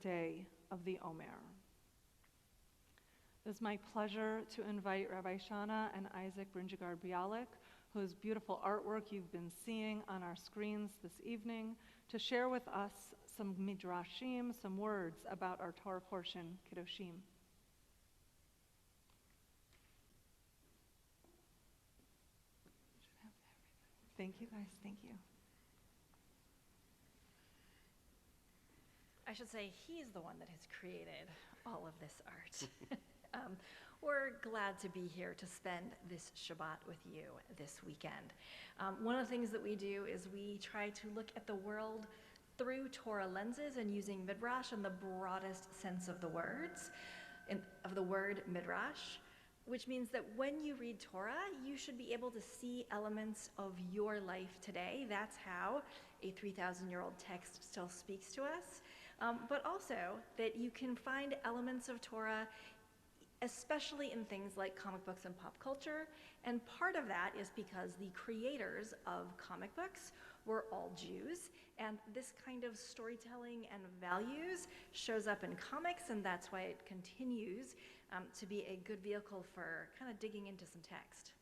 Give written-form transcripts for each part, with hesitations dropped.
day of the Omer. It is my pleasure to invite Rabbi Shawna and Isaac Brynjegard-Bialik, whose beautiful artwork you've been seeing on our screens this evening, to share with us some midrashim, some words about our Torah portion, Kedoshim. Thank you, guys. Thank you. I should say he's the one that has created all of this art. We're glad to be here to spend this Shabbat with you this weekend. One of the things that we do is we try to look at the world through Torah lenses and using midrash in the broadest sense of the words, of the word midrash, which means that when you read Torah, you should be able to see elements of your life today. That's how a 3,000-year-old text still speaks to us. But also that you can find elements of Torah, especially in things like comic books and pop culture. And part of that is because the creators of comic books were all Jews. And this kind of storytelling and values shows up in comics, and that's why it continues to be a good vehicle for kind of digging into some text.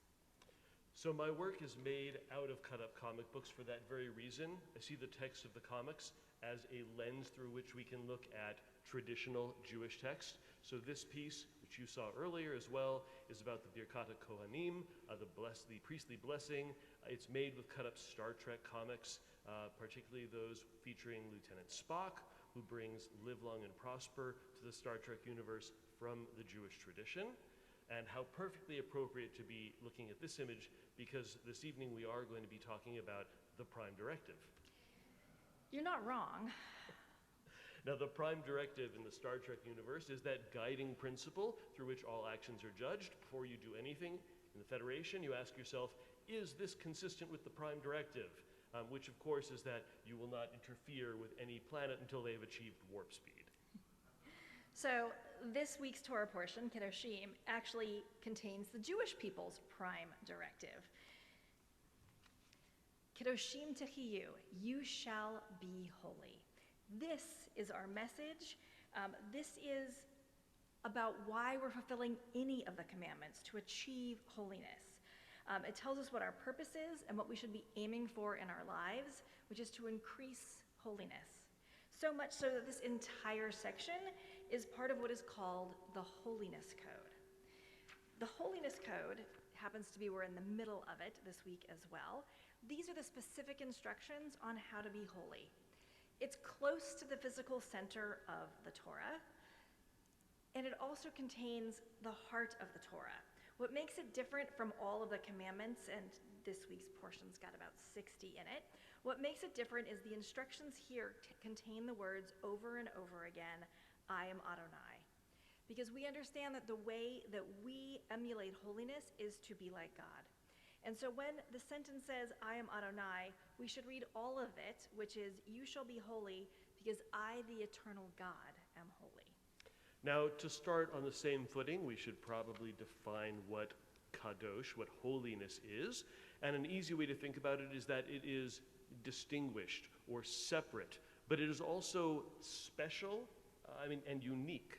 So my work is made out of cut-up comic books for that very reason. I see the text of the comics as a lens through which we can look at traditional Jewish text. So this piece, which you saw earlier as well, is about the Birkat Kohanim, the priestly blessing. It's made with cut-up Star Trek comics, particularly those featuring Lieutenant Spock, who brings live long and prosper to the Star Trek universe from the Jewish tradition. And how perfectly appropriate to be looking at this image, because this evening we are going to be talking about the Prime Directive. You're not wrong. Now, the Prime Directive in the Star Trek universe is that guiding principle through which all actions are judged. Before you do anything in the Federation, you ask yourself, is this consistent with the Prime Directive? Which, of course, is that you will not interfere with any planet until they have achieved warp speed. So this week's Torah portion, Kedoshim, actually contains the Jewish people's Prime Directive. Kedoshim tehiyu, you shall be holy. This is our message. This is about why we're fulfilling any of the commandments, to achieve holiness. It tells us what our purpose is and what we should be aiming for in our lives, which is to increase holiness. So much so that this entire section is part of what is called the Holiness Code. The Holiness Code happens to be, we're in the middle of it this week as well. These are the specific instructions on how to be holy. It's close to the physical center of the Torah, and it also contains the heart of the Torah. What makes it different from all of the commandments, and this week's portion's got about 60 in it, what makes it different is the instructions here contain the words over and over again, I am Adonai. Because we understand that the way that we emulate holiness is to be like God. And so when the sentence says, I am Adonai, we should read all of it, which is, you shall be holy because I, the eternal God, am holy. Now, to start on the same footing, we should probably define what kadosh, what holiness is. And an easy way to think about it is that it is distinguished or separate, but it is also special, and unique.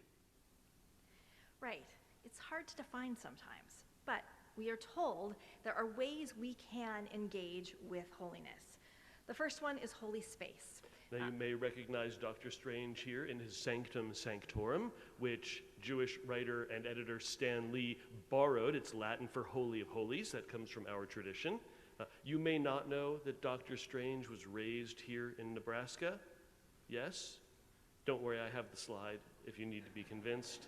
Right. It's hard to define sometimes, but we are told there are ways we can engage with holiness. The first one is holy space. Now you may recognize Dr. Strange here in his Sanctum Sanctorum, which Jewish writer and editor Stan Lee borrowed. It's Latin for Holy of Holies. That comes from our tradition. You may not know that Dr. Strange was raised here in Nebraska. Yes? Don't worry, I have the slide if you need to be convinced.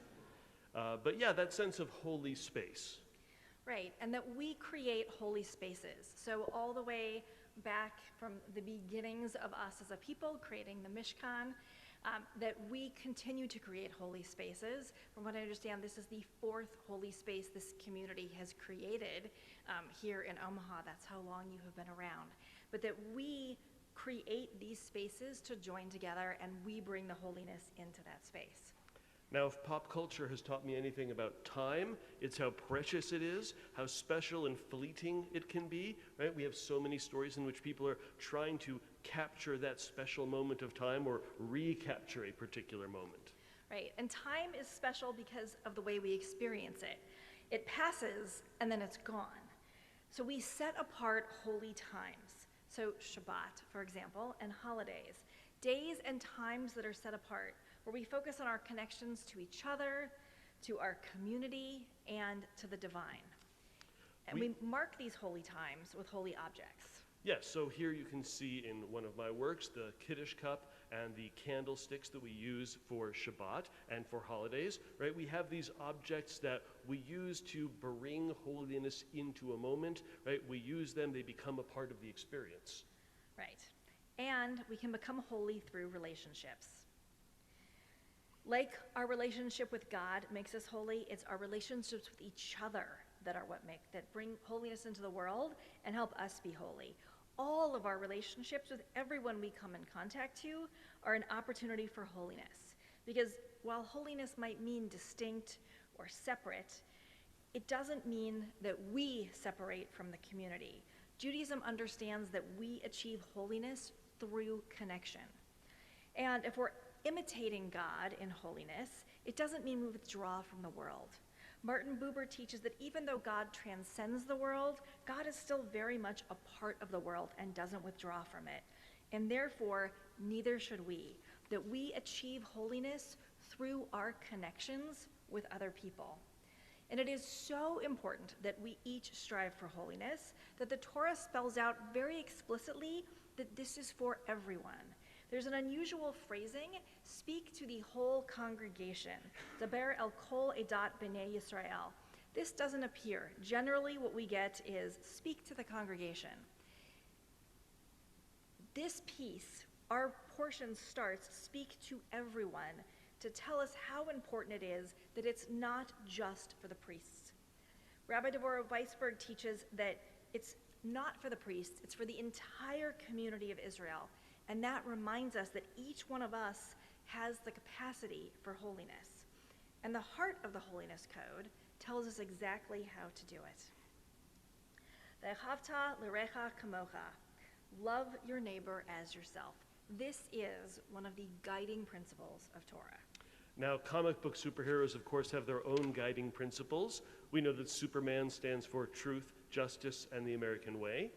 But yeah, that sense of holy space. Right, and that we create holy spaces. So all the way back from the beginnings of us as a people creating the Mishkan, that we continue to create holy spaces. From what I understand, this is the fourth holy space this community has created here in Omaha. That's how long you have been around. But that we create these spaces to join together, and we bring the holiness into that space. Now, if pop culture has taught me anything about time, it's how precious it is, how special and fleeting it can be, right? We have so many stories in which people are trying to capture that special moment of time or recapture a particular moment. Right, and time is special because of the way we experience it. It passes and then it's gone. So we set apart holy times. So Shabbat, for example, and holidays, days and times that are set apart, where we focus on our connections to each other, to our community, and to the divine. And we mark these holy times with holy objects. Yes, so here you can see in one of my works the Kiddush cup and the candlesticks that we use for Shabbat and for holidays, right? We have these objects that we use to bring holiness into a moment, right? We use them, they become a part of the experience. Right, and we can become holy through relationships. Like our relationship with God makes us holy, it's our relationships with each other that bring holiness into the world and help us be holy. All of our relationships with everyone we come in contact to are an opportunity for holiness. Because while holiness might mean distinct or separate, it doesn't mean that we separate from the community. Judaism understands that we achieve holiness through connection. And if we're imitating God in holiness, it doesn't mean we withdraw from the world. Martin Buber teaches that even though God transcends the world, God is still very much a part of the world and doesn't withdraw from it. And therefore, neither should we. That we achieve holiness through our connections with other people. And it is so important that we each strive for holiness that the Torah spells out very explicitly that this is for everyone. There's an unusual phrasing, speak to the whole congregation. Daber el kol edat b'nei Yisrael. This doesn't appear. Generally, what we get is speak to the congregation. This piece, our portion starts, speak to everyone, to tell us how important it is that it's not just for the priests. Rabbi Deborah Weisberg teaches that it's not for the priests, it's for the entire community of Israel. And that reminds us that each one of us has the capacity for holiness. And the heart of the Holiness Code tells us exactly how to do it. Ve'ahavta l'recha kamocha. Love your neighbor as yourself. This is one of the guiding principles of Torah. Now, comic book superheroes, of course, have their own guiding principles. We know that Superman stands for truth, justice, and the American way.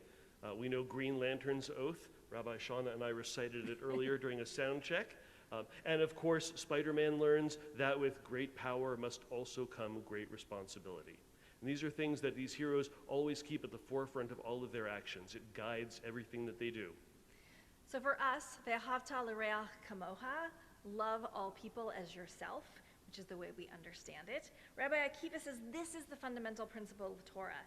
We know Green Lantern's oath. Rabbi Shawna and I recited it earlier during a sound check. And of course, Spider-Man learns that with great power must also come great responsibility. And these are things that these heroes always keep at the forefront of all of their actions. It guides everything that they do. So for us, ve'ahavta l'reach kamocha, love all people as yourself, which is the way we understand it. Rabbi Akiva says this is the fundamental principle of Torah.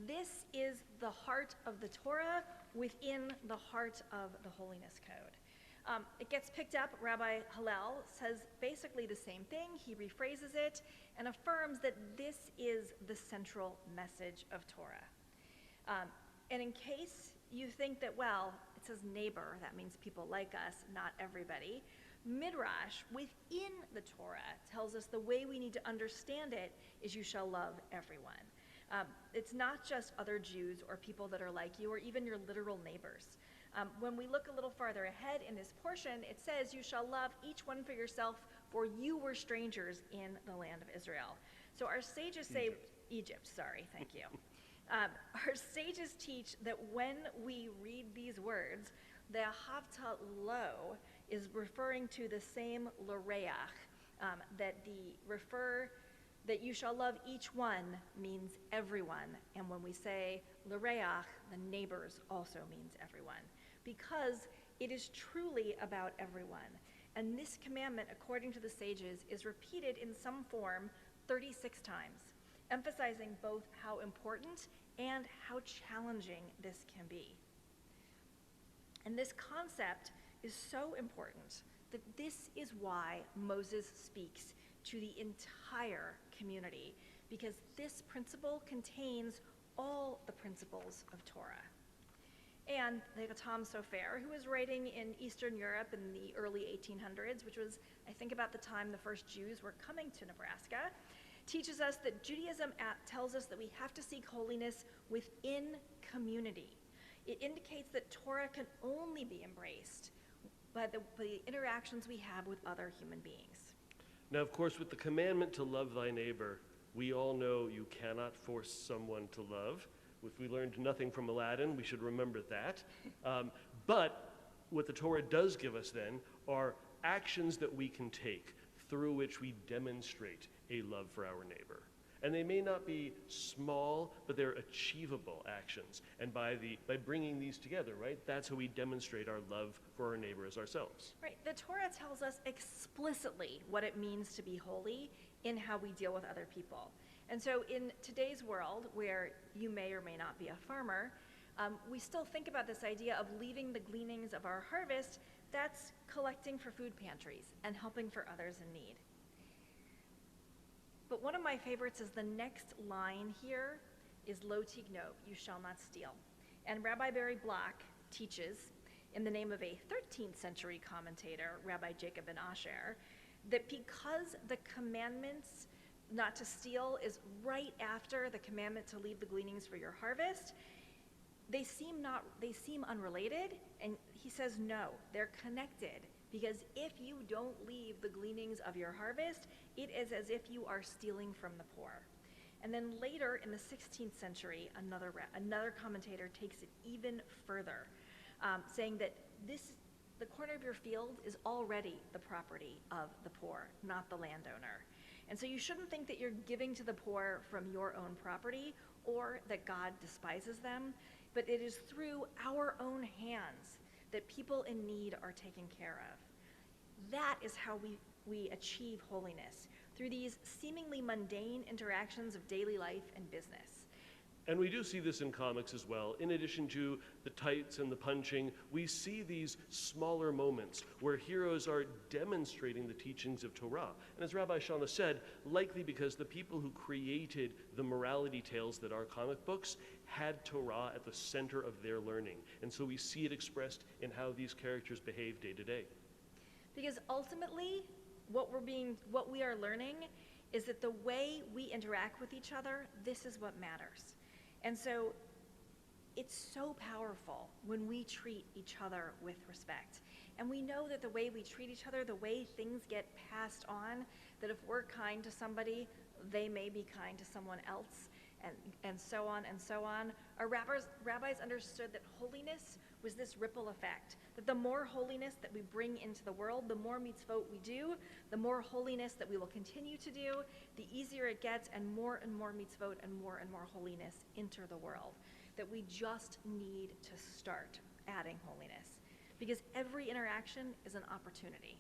This is the heart of the Torah within the heart of the Holiness Code. It gets picked up. Rabbi Hillel says basically the same thing. He rephrases it and affirms that this is the central message of Torah. And in case you think that, well, it says neighbor, that means people like us, not everybody. Midrash within the Torah tells us the way we need to understand it is you shall love everyone. It's not just other Jews or people that are like you or even your literal neighbors. When we look a little farther ahead in this portion, it says, you shall love each one for yourself, for you were strangers in the land of Israel. So our sages say, Egypt, sorry, thank you. Our sages teach that when we read these words, the Havta Lo is referring to the same L'reach, that you shall love each one means everyone. And when we say L'reach, the neighbors also means everyone. Because it is truly about everyone. And this commandment, according to the sages, is repeated in some form 36 times, emphasizing both how important and how challenging this can be. And this concept is so important that this is why Moses speaks to the entire community, because this principle contains all the principles of Torah. And the Chatam Sofer, who was writing in Eastern Europe in the early 1800s, which was, I think, about the time the first Jews were coming to Nebraska, teaches us that Judaism tells us that we have to seek holiness within community. It indicates that Torah can only be embraced by the interactions we have with other human beings. Now, of course, with the commandment to love thy neighbor, we all know you cannot force someone to love. If we learned nothing from Aladdin, we should remember that. But what the Torah does give us then are actions that we can take through which we demonstrate a love for our neighbor. And they may not be small, but they're achievable actions. And by bringing these together, right, that's how we demonstrate our love for our neighbor as ourselves. Right. The Torah tells us explicitly what it means to be holy in how we deal with other people. And so in today's world, where you may or may not be a farmer, we still think about this idea of leaving the gleanings of our harvest. That's collecting for food pantries and helping for others in need. But one of my favorites is the next line here is lo tignov, you shall not steal. And Rabbi Barry Block teaches, in the name of a 13th century commentator, Rabbi Jacob ben Asher, that because the commandments not to steal is right after the commandment to leave the gleanings for your harvest, they seem unrelated, and he says no, they're connected, because if you don't leave the gleanings of your harvest, it is as if you are stealing from the poor. And then later in the 16th century, another commentator takes it even further, saying that the corner of your field is already the property of the poor, not the landowner. And so you shouldn't think that you're giving to the poor from your own property or that God despises them, but it is through our own hands that people in need are taken care of. That is how we achieve holiness, through these seemingly mundane interactions of daily life and business. And we do see this in comics as well. In addition to the tights and the punching, we see these smaller moments where heroes are demonstrating the teachings of Torah. And as Rabbi Shawna said, likely because the people who created the morality tales that are comic books had Torah at the center of their learning. And so we see it expressed in how these characters behave day to day. Because ultimately, what we are learning is that the way we interact with each other, this is what matters. And so it's so powerful when we treat each other with respect. And we know that the way we treat each other, the way things get passed on, that if we're kind to somebody, they may be kind to someone else, and so on and so on. Our rabbis understood that holiness was this ripple effect, that the more holiness that we bring into the world, the more mitzvot we do, the more holiness that we will continue to do, the easier it gets, and more mitzvot and more holiness enter the world. That we just need to start adding holiness, because every interaction is an opportunity.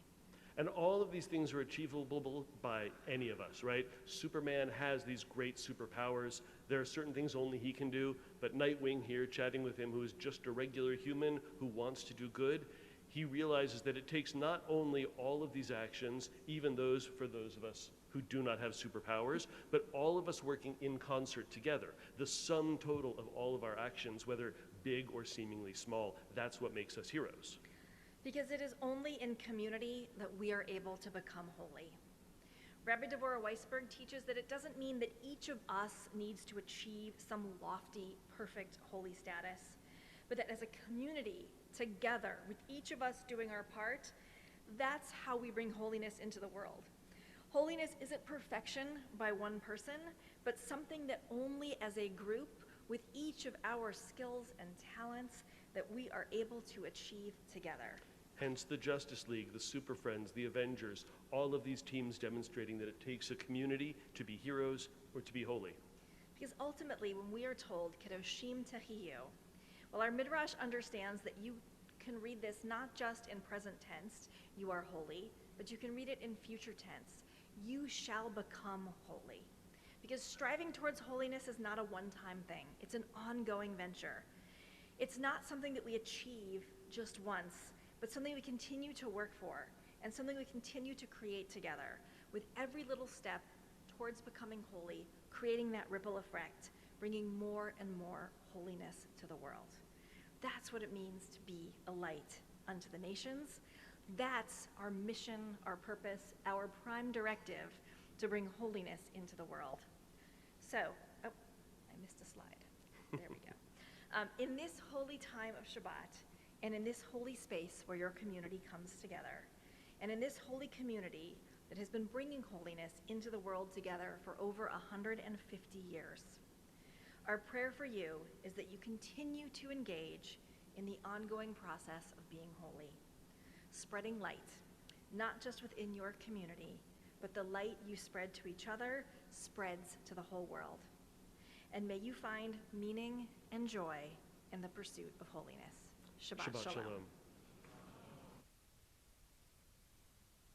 And all of these things are achievable by any of us, right? Superman has these great superpowers. There are certain things only he can do, but Nightwing here, chatting with him, who is just a regular human who wants to do good, he realizes that it takes not only all of these actions, even those for those of us who do not have superpowers, but all of us working in concert together. The sum total of all of our actions, whether big or seemingly small, that's what makes us heroes. Because it is only in community that we are able to become holy. Rabbi Deborah Weisberg teaches that it doesn't mean that each of us needs to achieve some lofty, perfect, holy status, but that as a community, together, with each of us doing our part, that's how we bring holiness into the world. Holiness isn't perfection by one person, but something that only as a group, with each of our skills and talents, that we are able to achieve together. Hence the Justice League, the Super Friends, the Avengers, all of these teams demonstrating that it takes a community to be heroes or to be holy. Because ultimately, when we are told, Kedoshim Tehiyu, well, our Midrash understands that you can read this not just in present tense, you are holy, but you can read it in future tense, you shall become holy. Because striving towards holiness is not a one-time thing. It's an ongoing venture. It's not something that we achieve just once, but something we continue to work for, and something we continue to create together, with every little step towards becoming holy, creating that ripple effect, bringing more and more holiness to the world. That's what it means to be a light unto the nations. That's our mission, our purpose, our prime directive to bring holiness into the world. So, I missed a slide. There we go. In this holy time of Shabbat, and in this holy space where your community comes together, and in this holy community that has been bringing holiness into the world together for over 150 years, our prayer for you is that you continue to engage in the ongoing process of being holy, spreading light, not just within your community, but the light you spread to each other spreads to the whole world. And may you find meaning and joy in the pursuit of holiness. Shabbat Shabbat Shalom. Shalom.